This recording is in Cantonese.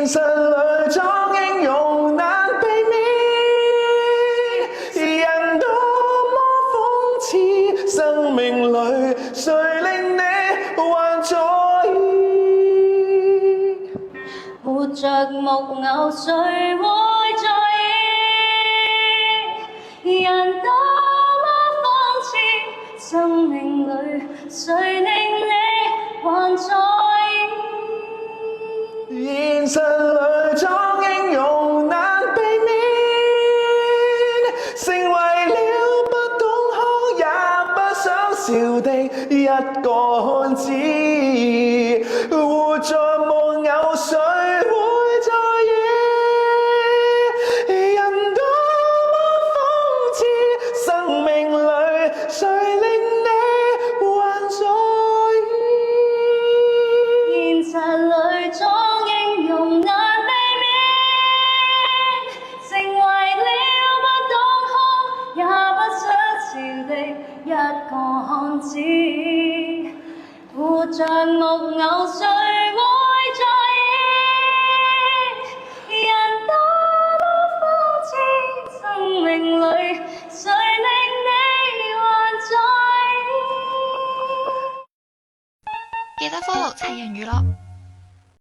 現實裏裝英勇難避免，人多麼諷刺，生命裏誰令你還在意？活着木偶誰會在意？人多麼諷刺，生命裏誰令你還在意？現實裏裝英勇難避免，成為了不懂哭也不想笑的一個漢子。活在木偶誰會在意？人多麼諷刺，生命裏誰令你還在意？現實裏裝英勇難避免，成為了不懂哭也不想笑的一個漢子。活着木偶誰會在意？人多麼諷刺，生命裏誰令你還在意？記得 follow 齊人娛樂。